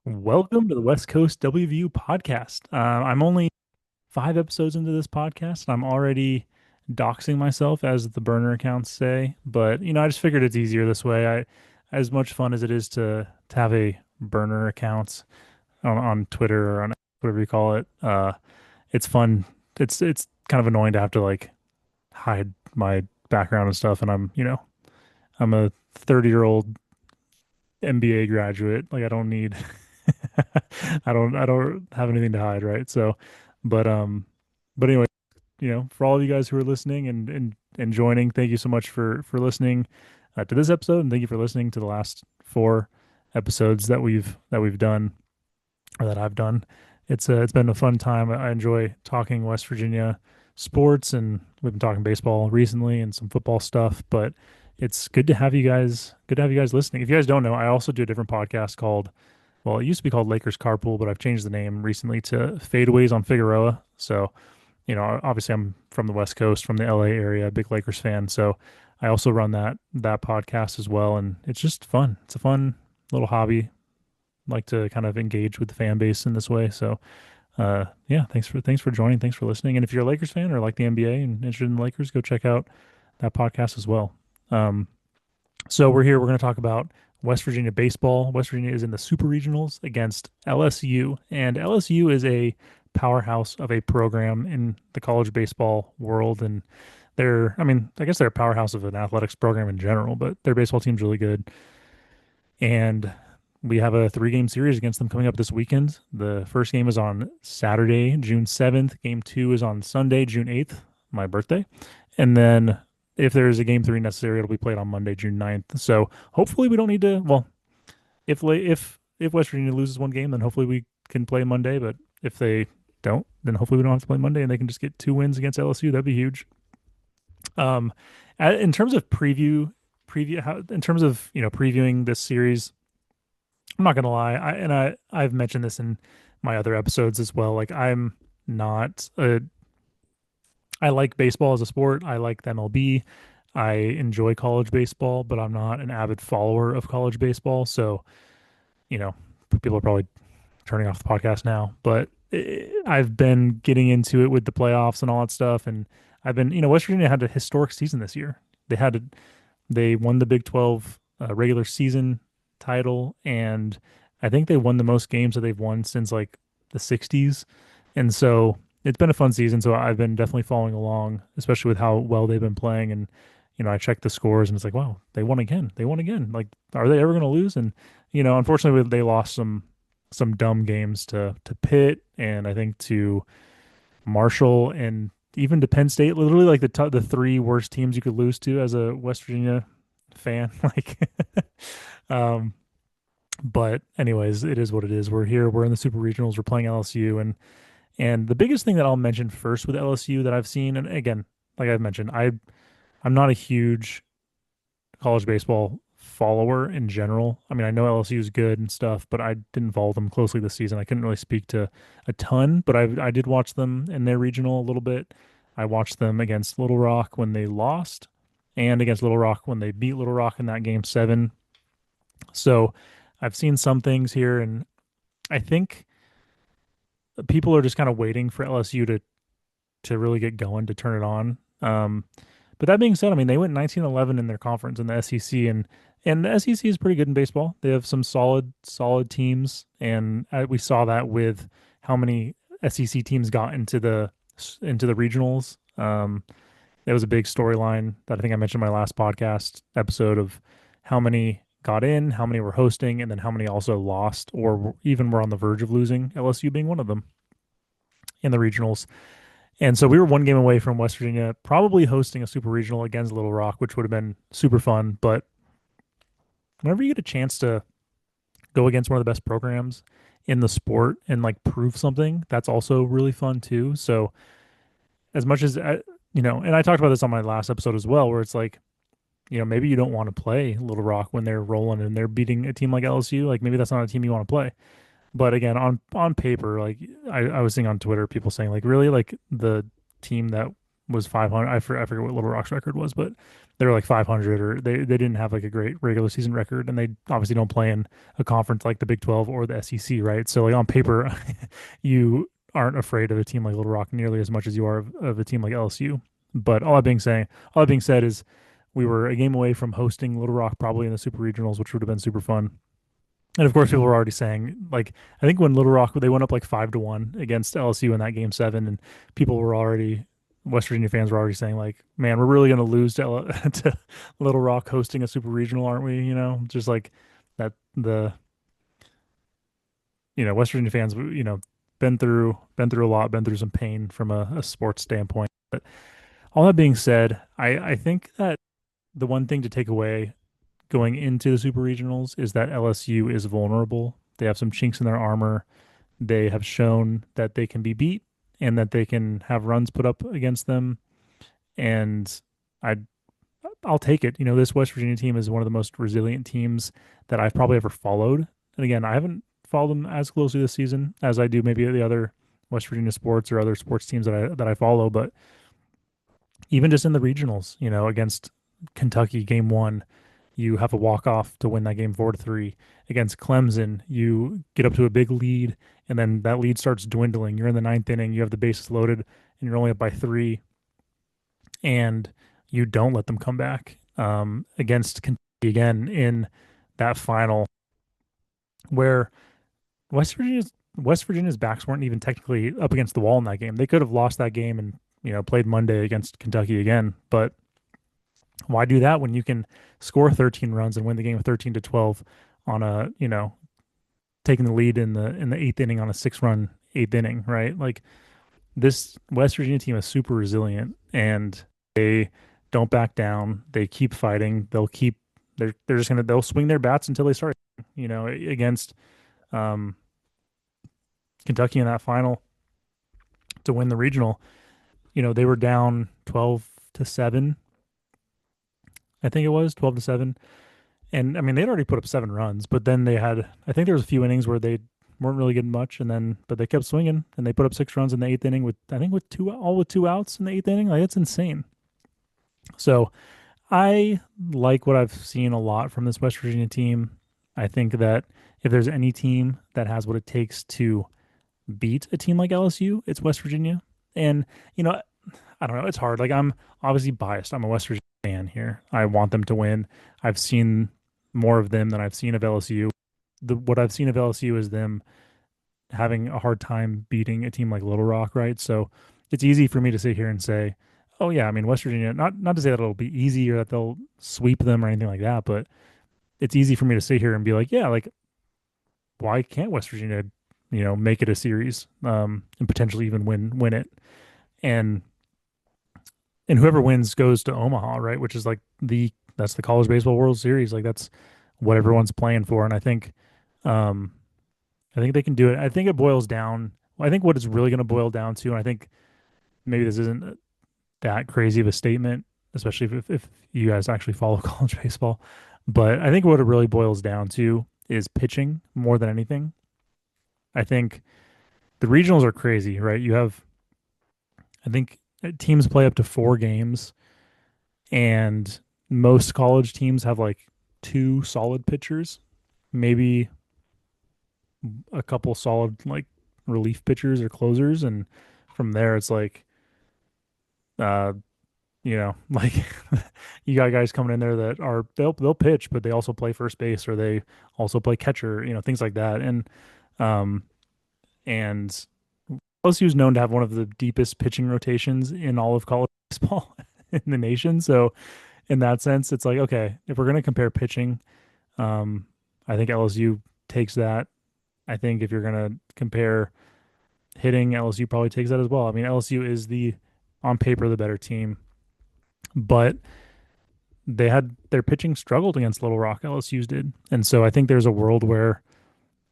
Welcome to the West Coast WVU podcast. I'm only 5 episodes into this podcast, and I'm already doxing myself, as the burner accounts say. But I just figured it's easier this way. As much fun as it is to have a burner account on Twitter or on whatever you call it, it's fun. It's kind of annoying to have to like hide my background and stuff, and I'm a 30-year-old MBA graduate. Like I don't need I don't have anything to hide, right? So, but but anyway, for all of you guys who are listening and joining, thank you so much for listening to this episode, and thank you for listening to the last 4 episodes that we've done or that I've done. It's been a fun time. I enjoy talking West Virginia sports, and we've been talking baseball recently and some football stuff, but it's good to have you guys listening. If you guys don't know, I also do a different podcast called, well, it used to be called Lakers Carpool, but I've changed the name recently to Fadeaways on Figueroa. So, obviously I'm from the West Coast, from the LA area, big Lakers fan. So I also run that podcast as well, and it's just fun. It's a fun little hobby. Like to kind of engage with the fan base in this way. So, yeah, thanks for joining, thanks for listening. And if you're a Lakers fan or like the NBA and interested in the Lakers, go check out that podcast as well. Um, so we're here. We're going to talk about West Virginia baseball. West Virginia is in the Super Regionals against LSU, and LSU is a powerhouse of a program in the college baseball world. And I guess they're a powerhouse of an athletics program in general, but their baseball team's really good. And we have a 3-game series against them coming up this weekend. The first game is on Saturday, June 7th. Game two is on Sunday, June 8th, my birthday. And then if there's a game three necessary, it'll be played on Monday, June 9th. So hopefully we don't need to, well, if West Virginia loses one game, then hopefully we can play Monday. But if they don't, then hopefully we don't have to play Monday and they can just get 2 wins against LSU. That'd be huge. Um, in terms of in terms of, previewing this series, I'm not gonna lie, I've mentioned this in my other episodes as well. Like not a I like baseball as a sport. I like the MLB. I enjoy college baseball, but I'm not an avid follower of college baseball. So, you know, people are probably turning off the podcast now, but I've been getting into it with the playoffs and all that stuff. And West Virginia had a historic season this year. They won the Big 12 regular season title, and I think they won the most games that they've won since like the 60s. And so it's been a fun season. So I've been definitely following along, especially with how well they've been playing. And, I checked the scores and it's like, wow, they won again. They won again. Like, are they ever going to lose? And, unfortunately, they lost some dumb games to Pitt, and I think to Marshall, and even to Penn State. Literally, like the three worst teams you could lose to as a West Virginia fan. Like, um, but anyways, it is what it is. We're here. We're in the Super Regionals. We're playing LSU, and the biggest thing that I'll mention first with LSU that I've seen, and again, like I've mentioned, I'm not a huge college baseball follower in general. I mean, I know LSU is good and stuff, but I didn't follow them closely this season. I couldn't really speak to a ton, but I did watch them in their regional a little bit. I watched them against Little Rock when they lost, and against Little Rock when they beat Little Rock in that game seven. So I've seen some things here, and I think people are just kind of waiting for LSU to really get going, to turn it on. But that being said, I mean, they went 19-11 in their conference in the SEC, and the SEC is pretty good in baseball. They have some solid teams, and we saw that with how many SEC teams got into the regionals. That was a big storyline that I think I mentioned in my last podcast episode, of how many got in, how many were hosting, and then how many also lost or even were on the verge of losing, LSU being one of them in the regionals. And so we were one game away from West Virginia probably hosting a super regional against Little Rock, which would have been super fun. But whenever you get a chance to go against one of the best programs in the sport and like prove something, that's also really fun too. So as much as and I talked about this on my last episode as well, where it's like, maybe you don't want to play Little Rock when they're rolling and they're beating a team like LSU. Like maybe that's not a team you want to play. But again, on paper, like I was seeing on Twitter, people saying like, really, like the team that was 500, I forget what Little Rock's record was, but they were like 500, or they didn't have like a great regular season record, and they obviously don't play in a conference like the Big 12 or the SEC, right? So like on paper, you aren't afraid of a team like Little Rock nearly as much as you are of a team like LSU. But all that being said is we were a game away from hosting Little Rock probably in the Super Regionals, which would have been super fun. And of course, people were already saying, like, I think when Little Rock, they went up like 5-1 against LSU in that game 7, and people were already, West Virginia fans were already saying, like, man, we're really going to lose to, to Little Rock hosting a super regional, aren't we? Just like that, West Virginia fans, been through a lot, been through some pain from a sports standpoint. But all that being said, I think that the one thing to take away going into the super regionals is that LSU is vulnerable. They have some chinks in their armor. They have shown that they can be beat and that they can have runs put up against them. And I I'll take it. This West Virginia team is one of the most resilient teams that I've probably ever followed. And again, I haven't followed them as closely this season as I do maybe the other West Virginia sports or other sports teams that I follow. But even just in the regionals, against Kentucky game 1, you have a walk off to win that game 4-3. Against Clemson, you get up to a big lead, and then that lead starts dwindling. You're in the ninth inning, you have the bases loaded, and you're only up by 3, and you don't let them come back. Against Kentucky again in that final, where West Virginia's backs weren't even technically up against the wall in that game. They could have lost that game and played Monday against Kentucky again, but why do that when you can score 13 runs and win the game 13-12 on taking the lead in the eighth inning on a 6-run eighth inning, right? Like, this West Virginia team is super resilient, and they don't back down. They keep fighting. They're just they'll swing their bats until they start, against um, Kentucky in that final to win the regional. They were down 12-7. I think it was 12-7. And I mean, they'd already put up 7 runs, but then I think there was a few innings where they weren't really getting much, but they kept swinging and they put up 6 runs in the eighth inning with 2 outs in the eighth inning. Like, it's insane. So I like what I've seen a lot from this West Virginia team. I think that if there's any team that has what it takes to beat a team like LSU, it's West Virginia. And, I don't know. It's hard. Like, I'm obviously biased. I'm a West Virginia fan here. I want them to win. I've seen more of them than I've seen of LSU. What I've seen of LSU is them having a hard time beating a team like Little Rock, right? So it's easy for me to sit here and say, oh yeah, I mean, West Virginia, not to say that it'll be easy or that they'll sweep them or anything like that, but it's easy for me to sit here and be like, yeah, like, why can't West Virginia, make it a series, and potentially even win it? And whoever wins goes to Omaha, right? Which is like that's the College Baseball World Series. Like, that's what everyone's playing for. And um, I think they can do it. I think it boils down. I think what it's really going to boil down to, and I think maybe this isn't that crazy of a statement, especially if you guys actually follow college baseball, but I think what it really boils down to is pitching more than anything. I think the regionals are crazy, right? I think teams play up to 4 games, and most college teams have like 2 solid pitchers, maybe a couple solid like relief pitchers or closers, and from there it's like, uh, like, you got guys coming in there that they'll pitch, but they also play first base or they also play catcher, things like that, um, and LSU is known to have one of the deepest pitching rotations in all of college baseball in the nation. So in that sense, it's like, okay, if we're going to compare pitching, um, I think LSU takes that. I think if you're going to compare hitting, LSU probably takes that as well. I mean, LSU is on paper, the better team, but their pitching struggled against Little Rock. LSU's did. And so I think there's a world where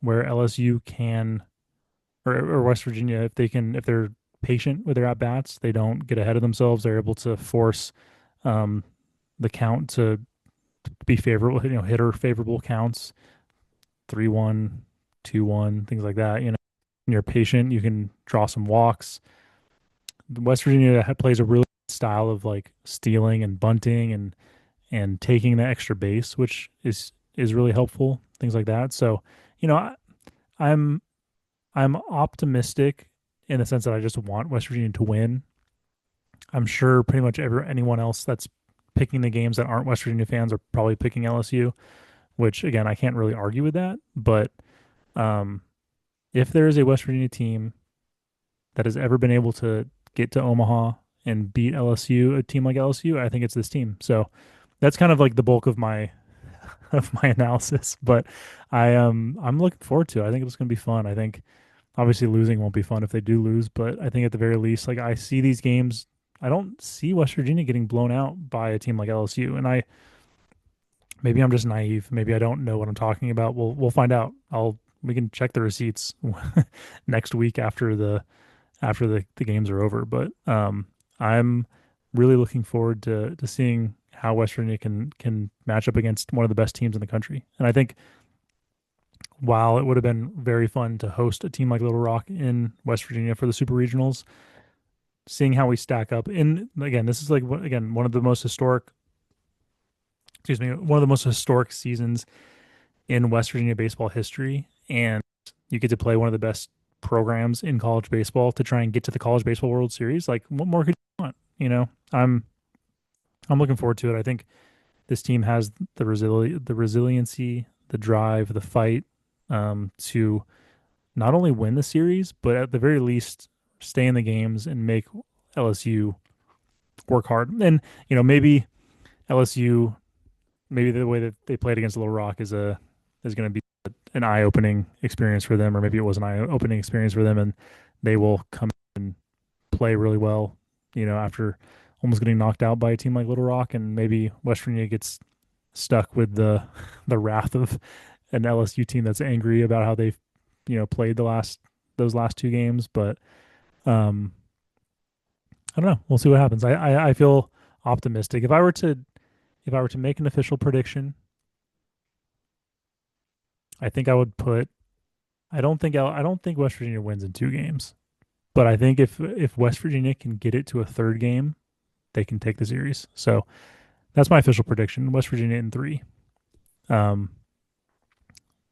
LSU can, or West Virginia, if they're patient with their at bats, they don't get ahead of themselves. They're able to force um, the count to be favorable, hitter favorable counts, 3-1, 2-1, things like that. When you're patient, you can draw some walks. West Virginia plays a really style of like stealing and bunting, and and taking the extra base, which is really helpful, things like that. So, you know, I'm I'm optimistic in the sense that I just want West Virginia to win. I'm sure pretty much anyone else that's picking the games that aren't West Virginia fans are probably picking LSU, which again I can't really argue with that. But um, if there is a West Virginia team that has ever been able to get to Omaha and beat LSU, a team like LSU, I think it's this team. So that's kind of like the bulk of my of my analysis. But I'm looking forward to it. I think it's going to be fun. I think obviously losing won't be fun if they do lose, but I think at the very least, like I see these games. I don't see West Virginia getting blown out by a team like LSU, and I maybe I'm just naive. Maybe I don't know what I'm talking about. We'll find out. I'll We can check the receipts next week after the games are over. But I'm really looking forward to seeing how West Virginia can match up against one of the best teams in the country. And I think while it would have been very fun to host a team like Little Rock in West Virginia for the Super Regionals, seeing how we stack up in again, this is like again one of the most historic, excuse me, one of the most historic seasons in West Virginia baseball history, and you get to play one of the best programs in college baseball to try and get to the College Baseball World Series. Like, what more could you want? I'm looking forward to it. I think this team has the resiliency, the drive, the fight to not only win the series, but at the very least stay in the games and make LSU work hard. And maybe LSU, maybe the way that they played against Little Rock is going to be an eye-opening experience for them, or maybe it was an eye-opening experience for them, and they will come and play really well. After almost getting knocked out by a team like Little Rock, and maybe West Virginia gets stuck with the wrath of an LSU team that's angry about how they've played those last two games. But um, I don't know. We'll see what happens. I feel optimistic. If I were to make an official prediction, I think I would put. I don't think West Virginia wins in two games, but I think if West Virginia can get it to a third game, they can take the series. So that's my official prediction: West Virginia in three. Um,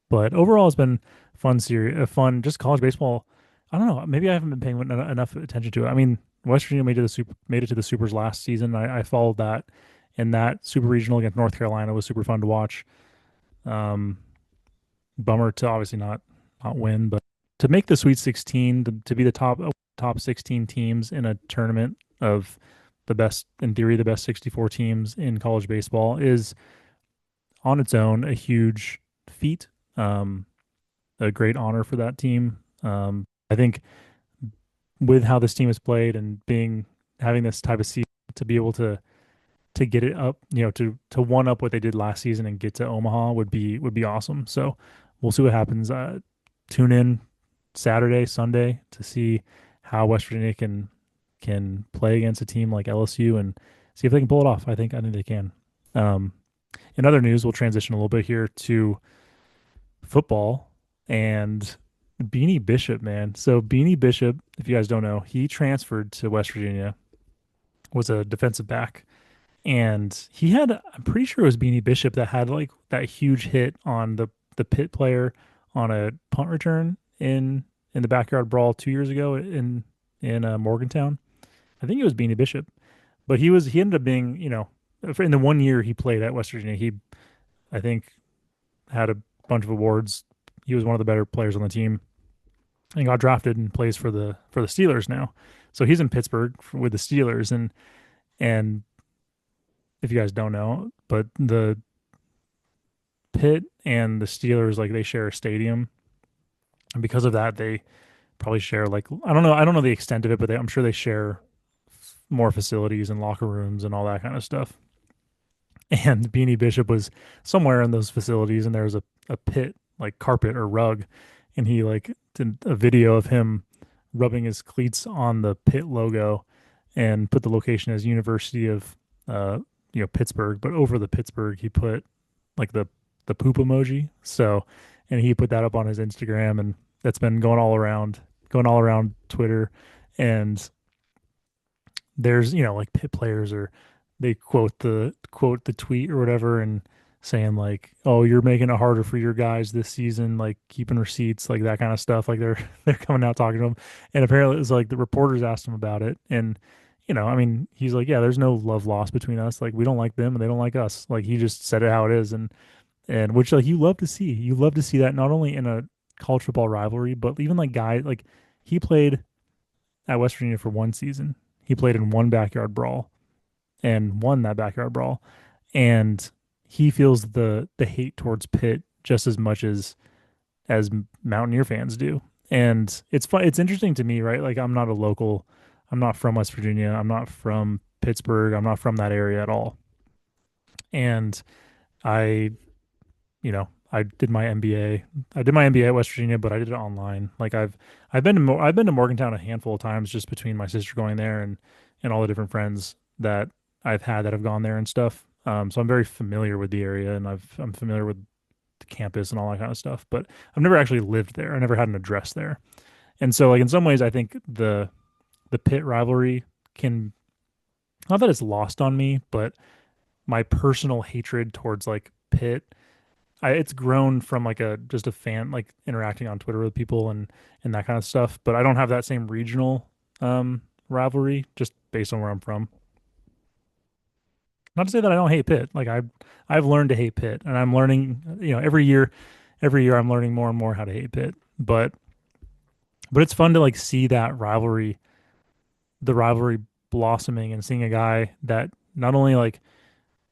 but overall, it's been fun series, fun just college baseball. I don't know. Maybe I haven't been paying enough attention to it. I mean, West Virginia made it to the supers last season. I followed that, and that super regional against North Carolina was super fun to watch. Um, Bummer to obviously not win, but to make the Sweet 16, to be the top 16 teams in a tournament of the best, in theory, the best 64 teams in college baseball is on its own a huge feat, a great honor for that team. I think with how this team has played and having this type of season to be able to get it up, to one up what they did last season and get to Omaha would be awesome. So we'll see what happens. Tune in Saturday, Sunday to see how West Virginia can play against a team like LSU and see if they can pull it off. I think they can. Um, in other news, we'll transition a little bit here to football and Beanie Bishop, man. So Beanie Bishop, if you guys don't know, he transferred to West Virginia, was a defensive back. And I'm pretty sure it was Beanie Bishop that had like that huge hit on the Pitt player on a punt return in the backyard brawl 2 years ago in Morgantown. I think it was Beanie Bishop, but he ended up being in the 1 year he played at West Virginia, he I think had a bunch of awards. He was one of the better players on the team and got drafted and plays for the Steelers now. So he's in Pittsburgh with the Steelers, and if you guys don't know, but the Pitt and the Steelers, like, they share a stadium, and because of that, they probably share, like, I don't know the extent of it, but I'm sure they share more facilities and locker rooms and all that kind of stuff. And Beanie Bishop was somewhere in those facilities, and there was a Pitt like carpet or rug, and he like did a video of him rubbing his cleats on the Pitt logo and put the location as University of Pittsburgh, but over the Pittsburgh he put like the poop emoji. So, and he put that up on his Instagram, and that's been going all around Twitter. And there's like Pitt players are they quote the tweet or whatever and saying like, "Oh, you're making it harder for your guys this season, like keeping receipts, like that kind of stuff." Like they're they're coming out talking to him, and apparently it's like the reporters asked him about it, and I mean, he's like, "Yeah, there's no love lost between us. Like we don't like them and they don't like us." Like he just said it how it is, and which like you love to see. You love to see that not only in a college football rivalry, but even like guys like he played at West Virginia for one season. He played in one backyard brawl and won that backyard brawl. And he feels the hate towards Pitt just as much as Mountaineer fans do. And it's fun. It's interesting to me, right? Like I'm not a local. I'm not from West Virginia. I'm not from Pittsburgh. I'm not from that area at all. And I, I did my MBA. I did my MBA at West Virginia, but I did it online. Like I've been to Morgantown a handful of times just between my sister going there and all the different friends that I've had that have gone there and stuff. So I'm very familiar with the area and I'm familiar with the campus and all that kind of stuff. But I've never actually lived there. I never had an address there. And so like in some ways, I think the Pitt rivalry can not that it's lost on me, but my personal hatred towards like Pitt it's grown from like a just a fan like interacting on Twitter with people and that kind of stuff. But I don't have that same regional rivalry just based on where I'm from. Not to say that I don't hate Pitt. Like I've learned to hate Pitt, and I'm learning. Every year I'm learning more and more how to hate Pitt. But it's fun to like see that rivalry, the rivalry blossoming, and seeing a guy that not only like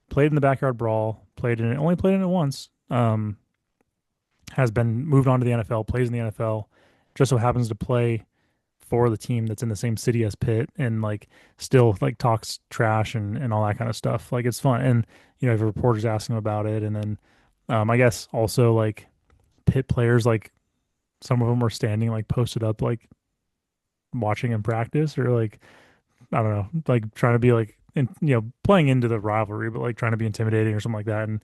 played in the backyard brawl, only played in it once. Has been moved on to the NFL, plays in the NFL, just so happens to play for the team that's in the same city as Pitt and like still like talks trash and all that kind of stuff. Like it's fun. And if reporters ask him about it and then I guess also like Pitt players like some of them were standing like posted up like watching him practice or like I don't know, like trying to be like playing into the rivalry, but like trying to be intimidating or something like that. And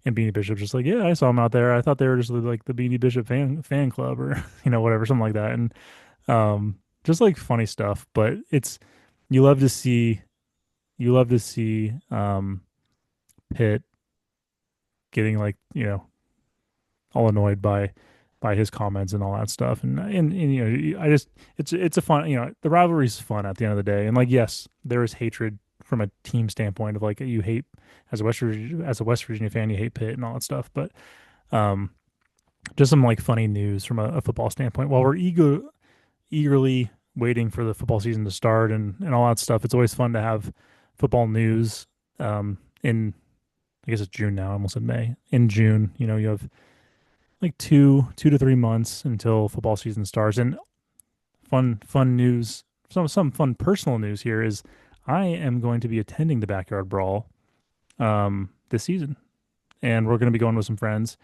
Beanie Bishop's just like, yeah, I saw him out there. I thought they were just like the Beanie Bishop fan club or whatever, something like that. And just like funny stuff. But it's you love to see you love to see Pitt getting like all annoyed by his comments and all that stuff. And I just it's a fun the rivalry's fun at the end of the day. And like yes, there is hatred from a team standpoint of like you hate as a West Virginia fan you hate Pitt and all that stuff. But um just some like funny news from a football standpoint. While we're eagerly waiting for the football season to start and all that stuff, it's always fun to have football news in I guess it's June now, I almost said May. In June, you have like 2 to 3 months until football season starts. And fun news, some fun personal news here is I am going to be attending the backyard brawl this season, and we're going to be going with some friends.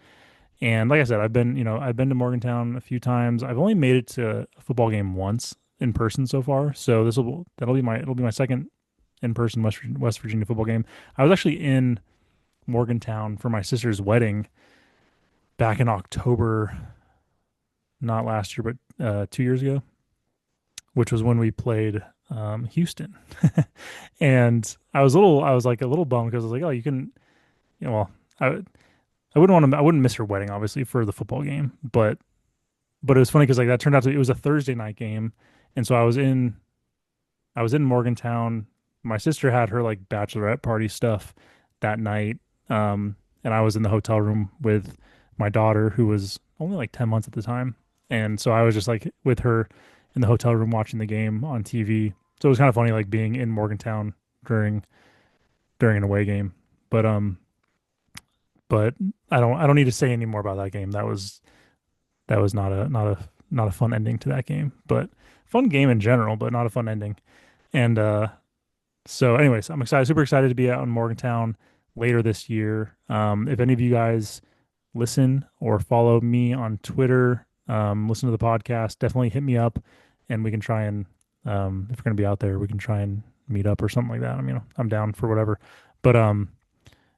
And like I said, I've been to Morgantown a few times. I've only made it to a football game once in person so far. So it'll be my second in person West Virginia football game. I was actually in Morgantown for my sister's wedding back in October, not last year, but 2 years ago, which was when we played Houston. And I was like a little bummed because I was like, oh, you can, well, I wouldn't miss her wedding obviously for the football game, but it was funny because like that turned out to it was a Thursday night game, and so I was in Morgantown. My sister had her like bachelorette party stuff that night, and I was in the hotel room with my daughter who was only like 10 months at the time, and so I was just like with her in the hotel room watching the game on TV. So it was kind of funny like being in Morgantown during an away game, but but I don't need to say any more about that game. That was not a fun ending to that game, but fun game in general, but not a fun ending. And so anyways, I'm excited, super excited to be out in Morgantown later this year. If any of you guys listen or follow me on Twitter, listen to the podcast, definitely hit me up and we can try and if we're gonna be out there, we can try and meet up or something like that. I mean, I'm down for whatever. But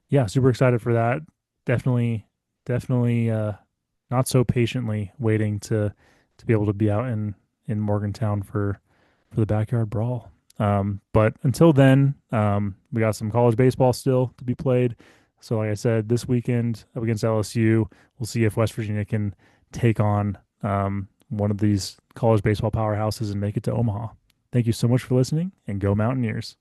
yeah, super excited for that. Definitely not so patiently waiting to be able to be out in Morgantown for the backyard brawl. But until then, we got some college baseball still to be played. So, like I said, this weekend up against LSU, we'll see if West Virginia can take on one of these college baseball powerhouses and make it to Omaha. Thank you so much for listening, and go Mountaineers.